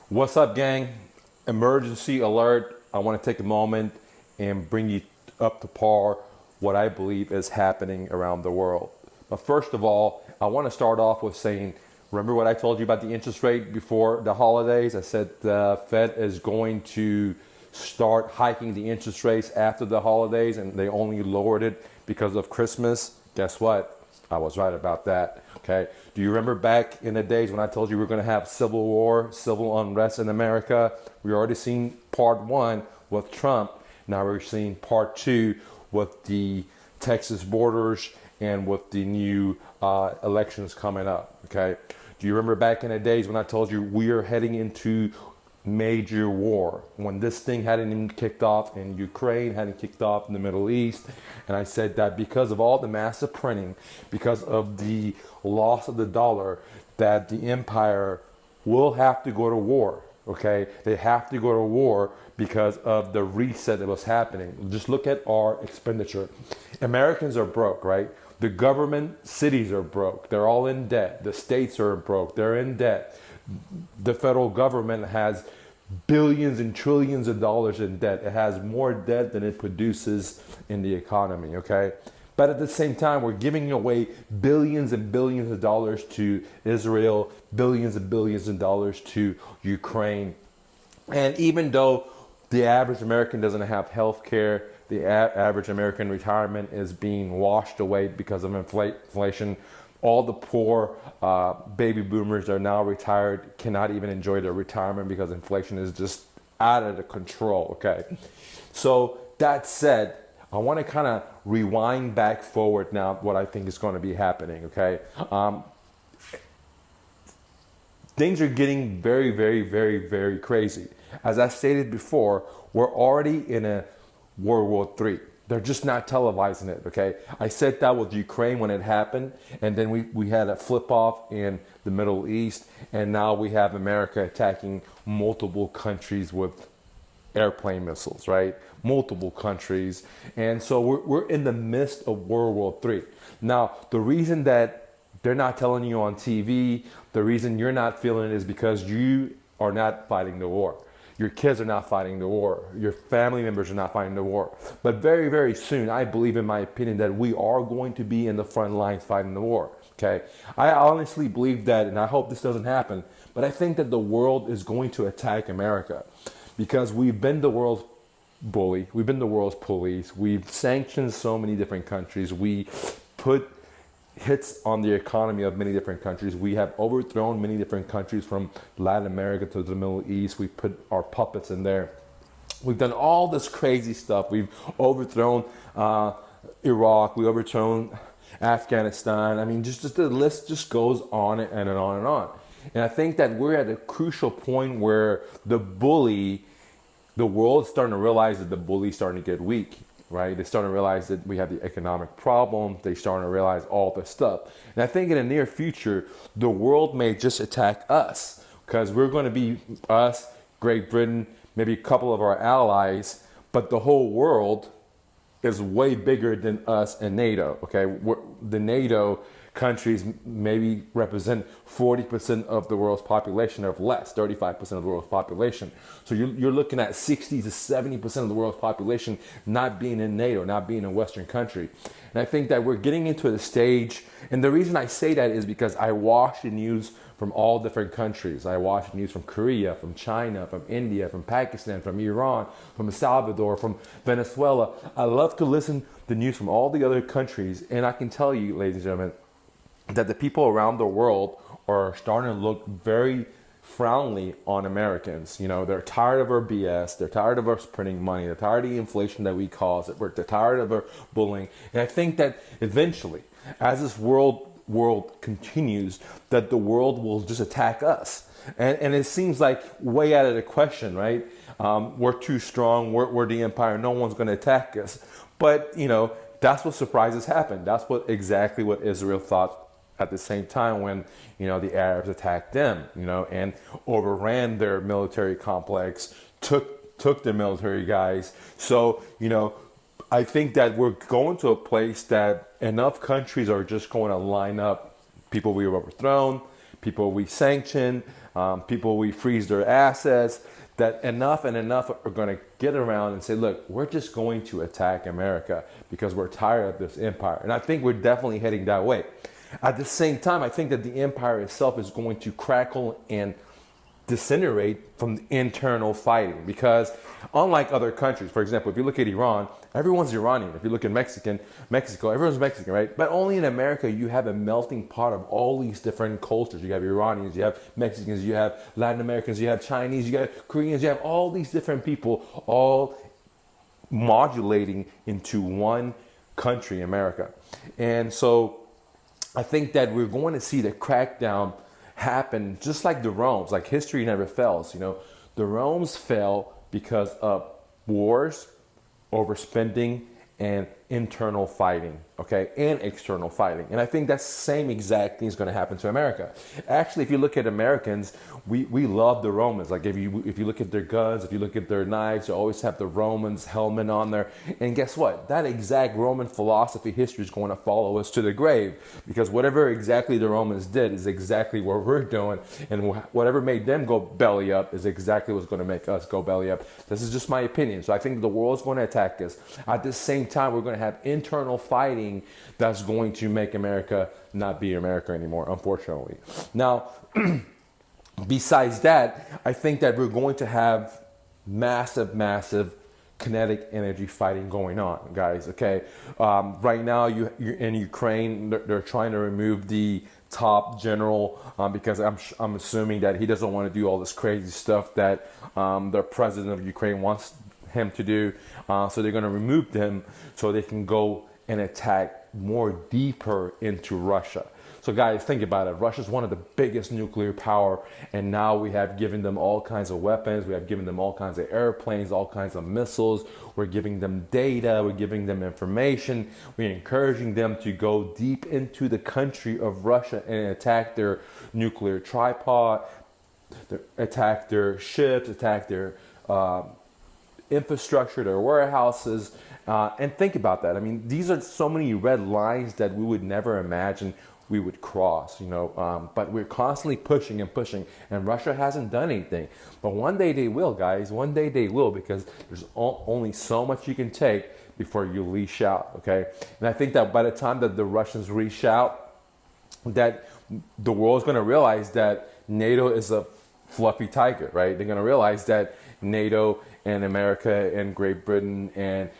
What's up, gang? Emergency alert. I want to take a moment and bring you up to par what I believe is happening around the world. But first of all, I want to start off with saying, remember what I told you about the interest rate before the holidays? I said the Fed is going to start hiking the interest rates after the holidays, and they only lowered it because of Christmas. Guess what? I was right about that. Okay. Do you remember back in the days when I told you we are going to have civil war, civil unrest in America? We already seen part one with Trump. Now we're seeing part two with the Texas borders and with the new elections coming up. Okay. Do you remember back in the days when I told you we are heading into major war, when this thing hadn't even kicked off in Ukraine, hadn't kicked off in the Middle East? And I said that because of all the massive printing, because of the loss of the dollar, that the empire will have to go to war. Okay, they have to go to war because of the reset that was happening. Just look at our expenditure. Americans are broke, right? The government cities are broke. They're all in debt. The states are broke. They're in debt. The federal government has billions and trillions of dollars in debt. It has more debt than it produces in the economy, okay? But at the same time, we're giving away billions and billions of dollars to Israel, billions and billions of dollars to Ukraine. And even though the average American doesn't have health care, the average American retirement is being washed away because of inflation. All the poor baby boomers that are now retired cannot even enjoy their retirement because inflation is just out of the control, okay? So that said, I want to kind of rewind back forward now what I think is going to be happening, okay? Things are getting very, very, very, very crazy. As I stated before, we're already in a World War III. They're just not televising it, okay? I said that with Ukraine when it happened, and then we had a flip-off in the Middle East, and now we have America attacking multiple countries with airplane missiles, right? Multiple countries. And so we're in the midst of World War III. Now, the reason that they're not telling you on TV, the reason you're not feeling it is because you are not fighting the war. Your kids are not fighting the war. Your family members are not fighting the war. But very, very soon, I believe, in my opinion, that we are going to be in the front lines fighting the war. Okay? I honestly believe that, and I hope this doesn't happen, but I think that the world is going to attack America because we've been the world's bully. We've been the world's police. We've sanctioned so many different countries. We put hits on the economy of many different countries. We have overthrown many different countries from Latin America to the Middle East. We put our puppets in there. We've done all this crazy stuff. We've overthrown Iraq. We overthrown Afghanistan. I mean, just the list just goes on and on and on. And I think that we're at a crucial point where the world's starting to realize that the bully's starting to get weak. Right? They're starting to realize that we have the economic problem. They're starting to realize all this stuff. And I think in the near future, the world may just attack us because we're going to be us, Great Britain, maybe a couple of our allies, but the whole world is way bigger than us and NATO. Okay, the NATO countries maybe represent 40% of the world's population, or less, 35% of the world's population. So you're looking at 60 to 70% of the world's population not being in NATO, not being a Western country. And I think that we're getting into the stage, and the reason I say that is because I watch the news from all different countries. I watch the news from Korea, from China, from India, from Pakistan, from Iran, from El Salvador, from Venezuela. I love to listen to the news from all the other countries, and I can tell you, ladies and gentlemen, that the people around the world are starting to look very frowningly on Americans. You know, they're tired of our BS. They're tired of us printing money. They're tired of the inflation that we cause. They're tired of our bullying. And I think that eventually, as this world continues, that the world will just attack us. And it seems like way out of the question, right? We're too strong. We're the empire. No one's going to attack us. But, you know, that's what surprises happen. That's exactly what Israel thought at the same time when, you know, the Arabs attacked them, you know, and overran their military complex, took their military guys. So, you know, I think that we're going to a place that enough countries are just going to line up people we've overthrown, people we sanction, people we freeze their assets, that enough and enough are going to get around and say, look, we're just going to attack America because we're tired of this empire. And I think we're definitely heading that way. At the same time, I think that the empire itself is going to crackle and disintegrate from the internal fighting, because unlike other countries, for example, if you look at Iran, everyone's Iranian. If you look at Mexico, everyone's Mexican, right? But only in America you have a melting pot of all these different cultures. You have Iranians, you have Mexicans, you have Latin Americans, you have Chinese, you have Koreans, you have all these different people all modulating into one country, America. And so I think that we're going to see the crackdown happen just like the Rome's. Like, history never fails. You know, the Rome's fell because of wars, overspending, and internal fighting, okay, and external fighting. And I think that same exact thing is going to happen to America. Actually, if you look at Americans, we love the Romans. Like, if you look at their guns, if you look at their knives, they always have the Romans helmet on there. And guess what? That exact Roman philosophy history is going to follow us to the grave, because whatever exactly the Romans did is exactly what we're doing, and whatever made them go belly up is exactly what's going to make us go belly up. This is just my opinion. So I think the world's going to attack us. At the same time, we're going to have internal fighting that's going to make America not be America anymore, unfortunately. Now, besides that, I think that we're going to have massive kinetic energy fighting going on, guys, okay? Right now, you're in Ukraine, they're trying to remove the top general because I'm assuming that he doesn't want to do all this crazy stuff that the president of Ukraine wants him to do. So they're going to remove them so they can go and attack more deeper into Russia. So guys, think about it. Russia's one of the biggest nuclear power, and now we have given them all kinds of weapons. We have given them all kinds of airplanes, all kinds of missiles. We're giving them data. We're giving them information. We're encouraging them to go deep into the country of Russia and attack their nuclear tripod, attack their ships, attack their infrastructure, their warehouses, and think about that. I mean, these are so many red lines that we would never imagine we would cross, you know, but we're constantly pushing and pushing, and Russia hasn't done anything. But one day they will, guys. One day they will, because there's only so much you can take before you leash out, okay? And I think that by the time that the Russians leash out, that the world's going to realize that NATO is a fluffy tiger, right? They're going to realize that NATO and America and Great Britain and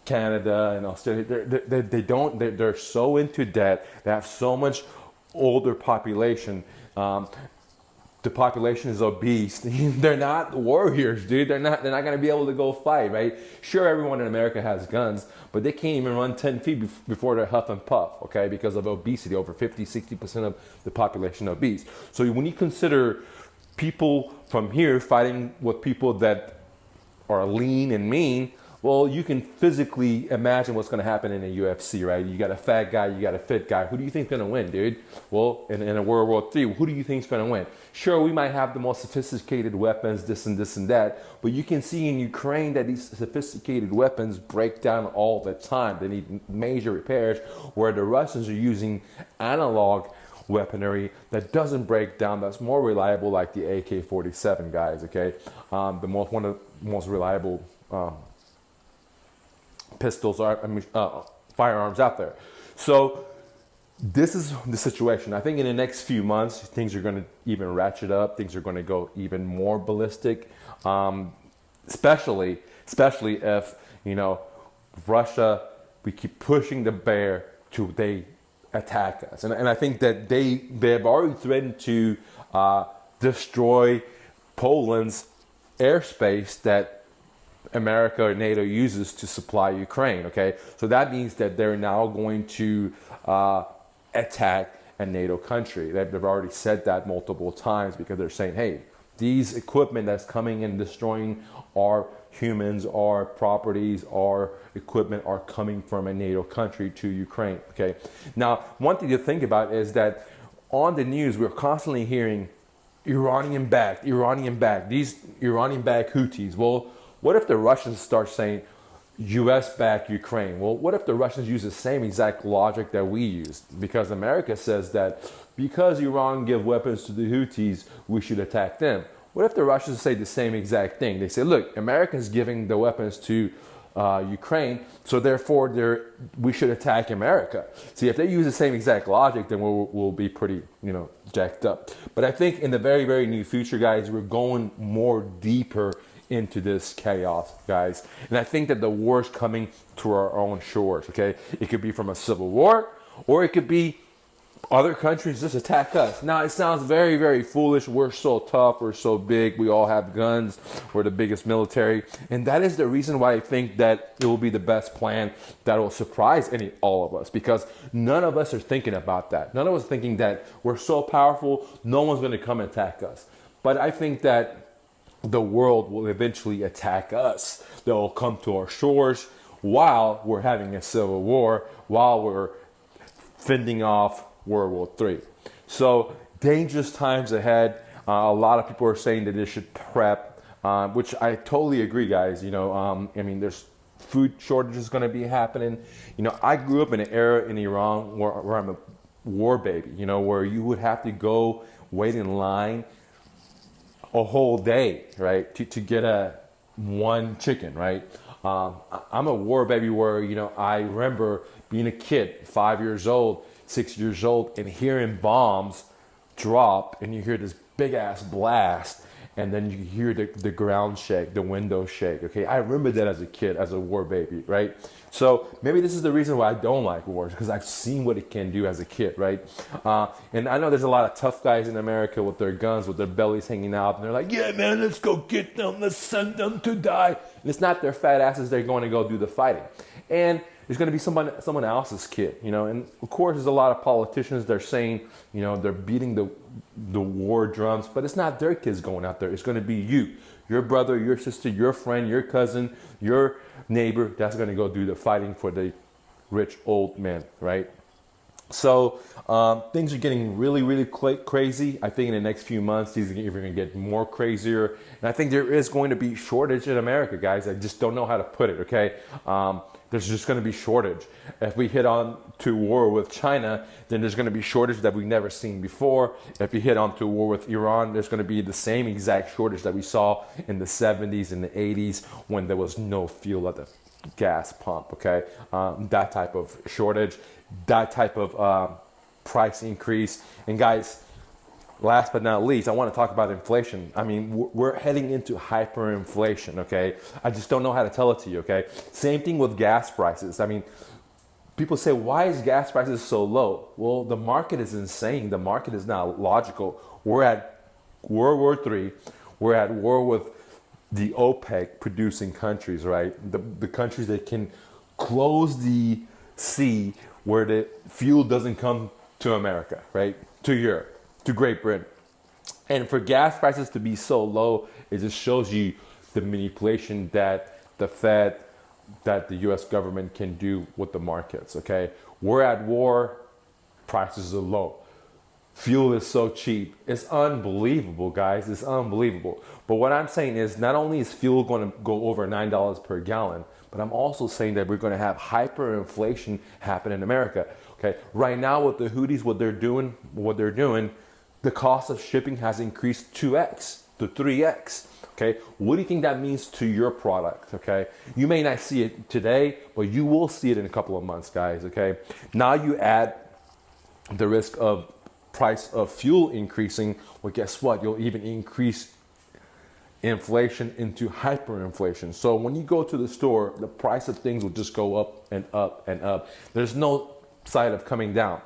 Canada and Australia, they're so into debt. They have so much older population. The population is obese. They're not warriors, dude. They're not going to be able to go fight, right? Sure, everyone in America has guns, but they can't even run 10 feet before they're huff and puff, okay? Because of obesity, over 50-60% of the population obese. So when you consider people from here fighting with people that are lean and mean, well, you can physically imagine what's going to happen in a UFC, right? You got a fat guy, you got a fit guy. Who do you think's going to win, dude? Well, in a World War III, who do you think's going to win? Sure, we might have the most sophisticated weapons, this and that, but you can see in Ukraine that these sophisticated weapons break down all the time. They need major repairs, where the Russians are using analog weaponry that doesn't break down, that's more reliable, like the AK-47, guys, okay? One of the most reliable pistols firearms out there. So this is the situation. I think in the next few months, things are going to even ratchet up. Things are going to go even more ballistic, especially if, you know, Russia, we keep pushing the bear to they attack us. And I think that they've already threatened to destroy Poland's airspace that America or NATO uses to supply Ukraine, okay? So that means that they're now going to attack a NATO country. They've already said that multiple times, because they're saying, hey, these equipment that's coming and destroying our humans, our properties, our equipment are coming from a NATO country to Ukraine, okay? Now, one thing to think about is that on the news, we're constantly hearing Iranian-backed, these Iranian-backed Houthis. Well, what if the Russians start saying U.S.-backed Ukraine? Well, what if the Russians use the same exact logic that we use? Because America says that because Iran give weapons to the Houthis, we should attack them. What if the Russians say the same exact thing? They say, look, Americans giving the weapons to Ukraine, so therefore we should attack America. See, if they use the same exact logic, then we'll be pretty, jacked up. But I think in the very, very near future, guys, we're going more deeper into this chaos, guys. And I think that the war is coming to our own shores, okay? It could be from a civil war, or it could be other countries just attack us. Now, it sounds very, very foolish. We're so tough. We're so big. We all have guns. We're the biggest military. And that is the reason why I think that it will be the best plan that will surprise all of us, because none of us are thinking about that. None of us are thinking that we're so powerful, no one's going to come attack us. But I think that the world will eventually attack us. They'll come to our shores while we're having a civil war, while we're fending off World War III. So dangerous times ahead. A lot of people are saying that they should prep, which I totally agree, guys. There's food shortages going to be happening. I grew up in an era in Iran where I'm a war baby, where you would have to go wait in line a whole day, right, to get one chicken, right? I'm a war baby where, I remember being a kid, 5 years old, 6 years old, and hearing bombs drop, and you hear this big ass blast, and then you hear the ground shake, the windows shake. Okay, I remember that as a kid, as a war baby, right? So maybe this is the reason why I don't like wars, because I've seen what it can do as a kid, right? And I know there's a lot of tough guys in America with their guns, with their bellies hanging out, and they're like, yeah, man, let's go get them, let's send them to die. And it's not their fat asses they're going to go do the fighting. And there's going to be someone else's kid, and of course there's a lot of politicians, they're saying, they're beating the war drums, but it's not their kids going out there. It's going to be you, your brother, your sister, your friend, your cousin, your neighbor, that's going to go do the fighting for the rich old men, right? So things are getting really, really crazy. I think in the next few months, these are even going to get more crazier. And I think there is going to be shortage in America, guys. I just don't know how to put it, okay? There's just going to be shortage. If we hit on to war with China, then there's going to be shortage that we've never seen before. If we hit on to war with Iran, there's going to be the same exact shortage that we saw in the 70s and the 80s when there was no fuel at the gas pump, okay? That type of shortage, that type of price increase. And guys, last but not least, I want to talk about inflation. I mean, we're heading into hyperinflation, okay? I just don't know how to tell it to you, okay? Same thing with gas prices. I mean, people say, why is gas prices so low? Well, the market is insane. The market is not logical. We're at World War III. We're at war with the OPEC producing countries, right? The countries that can close the sea where the fuel doesn't come to America, right? To Europe, to Great Britain. And for gas prices to be so low, it just shows you the manipulation that the Fed, that the US government can do with the markets, okay? We're at war, prices are low. Fuel is so cheap. It's unbelievable, guys. It's unbelievable. But what I'm saying is not only is fuel going to go over $9 per gallon, but I'm also saying that we're going to have hyperinflation happen in America. Okay, right now with the Houthis, what they're doing, the cost of shipping has increased 2x to 3x. Okay, what do you think that means to your product? Okay, you may not see it today, but you will see it in a couple of months, guys. Okay, now you add the risk of price of fuel increasing. Well, guess what? You'll even increase inflation into hyperinflation. So when you go to the store, the price of things will just go up and up and up. There's no side of coming down.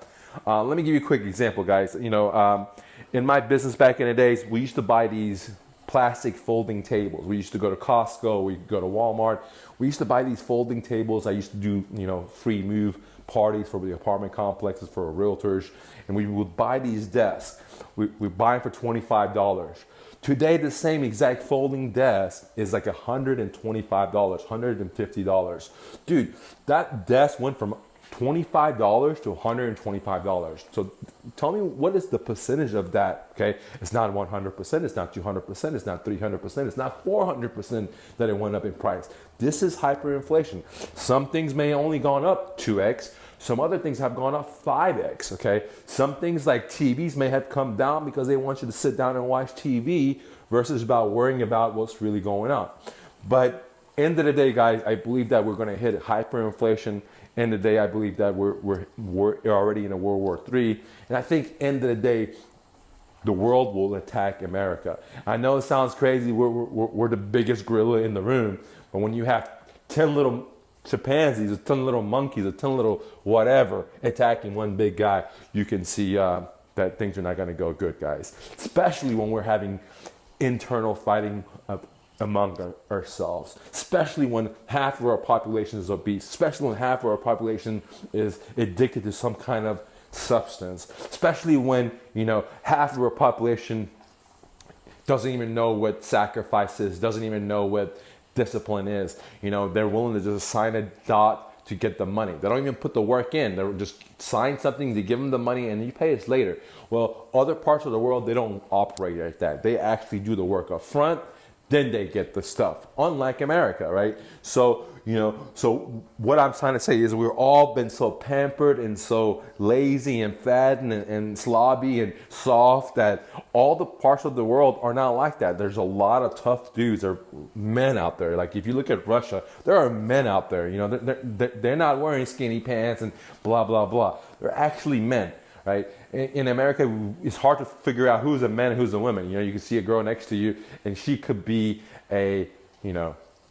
Let me give you a quick example, guys. In my business back in the days, we used to buy these plastic folding tables. We used to go to Costco, we go to Walmart. We used to buy these folding tables. I used to do, free move parties for the apartment complexes for realtors. And we would buy these desks. We buy them for $25. Today, the same exact folding desk is like $125, $150. Dude, that desk went from $25 to $125. So tell me, what is the percentage of that? Okay, it's not 100%, it's not 200%, it's not 300%, it's not 400% that it went up in price. This is hyperinflation. Some things may only gone up 2x, Some other things have gone up 5x, okay? Some things like TVs may have come down because they want you to sit down and watch TV versus about worrying about what's really going on. But end of the day, guys, I believe that we're going to hit hyperinflation. End of the day, I believe that we're already in a World War III. And I think end of the day, the world will attack America. I know it sounds crazy. We're the biggest gorilla in the room. But when you have 10 little chimpanzees, or 10 little monkeys, or 10 little whatever attacking one big guy, you can see that things are not going to go good, guys. Especially when we're having internal fighting among ourselves. Especially when half of our population is obese. Especially when half of our population is addicted to some kind of substance. Especially when, half of our population doesn't even know what sacrifice is, doesn't even know what discipline is. They're willing to just sign a dot to get the money. They don't even put the work in. They just sign something to give them the money and you pay us later. Well, other parts of the world, they don't operate like that. They actually do the work up front, then they get the stuff. Unlike America, right? So, so what I'm trying to say is we've all been so pampered and so lazy and fat and slobby and soft that all the parts of the world are not like that. There's a lot of tough dudes. There are men out there. Like if you look at Russia, there are men out there. They're not wearing skinny pants and blah, blah, blah. They're actually men. Right? In America, it's hard to figure out who's a man and who's a woman. You can see a girl next to you and she could be a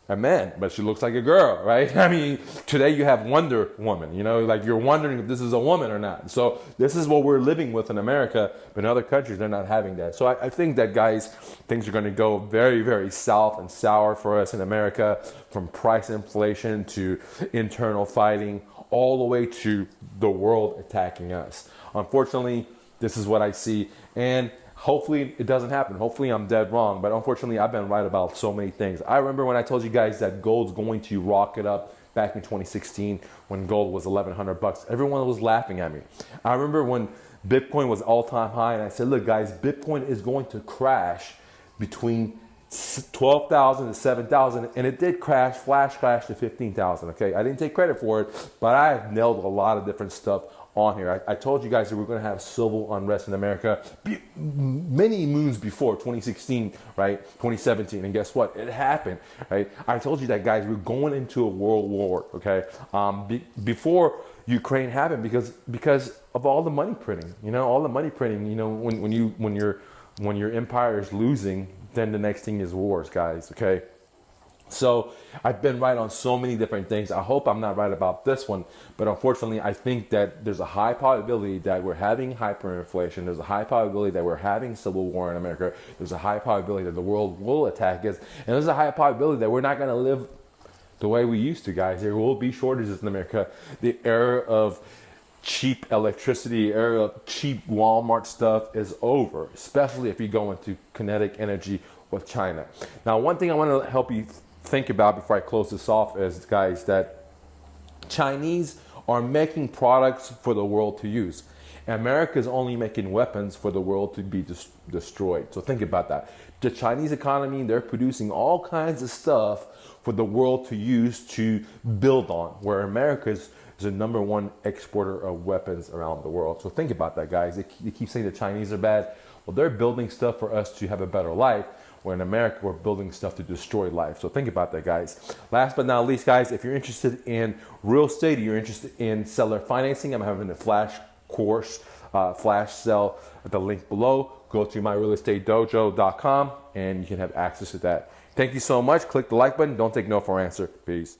man, but she looks like a girl, right? I mean, today you have Wonder Woman, like you're wondering if this is a woman or not. So this is what we're living with in America, but in other countries, they're not having that. So I think that, guys, things are going to go very, very south and sour for us in America, from price inflation to internal fighting, all the way to the world attacking us. Unfortunately, this is what I see, and hopefully it doesn't happen. Hopefully I'm dead wrong, but unfortunately I've been right about so many things. I remember when I told you guys that gold's going to rocket up back in 2016 when gold was $1,100. Everyone was laughing at me. I remember when Bitcoin was all-time high, and I said, look, guys, Bitcoin is going to crash between 12,000 to 7,000, and it did flash crash to 15,000. Okay, I didn't take credit for it, but I have nailed a lot of different stuff on here. I told you guys that we're going to have civil unrest in America many moons before 2016, right? 2017, and guess what? It happened, right? I told you that, guys. We're going into a world war, okay? Before Ukraine happened, because of all the money printing, all the money printing. When your empire is losing, then the next thing is wars, guys. Okay. So I've been right on so many different things. I hope I'm not right about this one, but unfortunately, I think that there's a high probability that we're having hyperinflation. There's a high probability that we're having civil war in America. There's a high probability that the world will attack us, and there's a high probability that we're not going to live the way we used to, guys. There will be shortages in America. The era of cheap electricity, era of cheap Walmart stuff is over, especially if you go into kinetic energy with China. Now, one thing I want to help you think about before I close this off is, guys, that Chinese are making products for the world to use. America is only making weapons for the world to be destroyed. So think about that. The Chinese economy, they're producing all kinds of stuff for the world to use to build on, where America is the number one exporter of weapons around the world. So think about that, guys. They keep saying the Chinese are bad. Well, they're building stuff for us to have a better life, where in America, we're building stuff to destroy life. So think about that, guys. Last but not least, guys, if you're interested in real estate, you're interested in seller financing, I'm having a flash course, flash sale at the link below. Go to myrealestatedojo.com and you can have access to that. Thank you so much. Click the like button. Don't take no for an answer. Peace.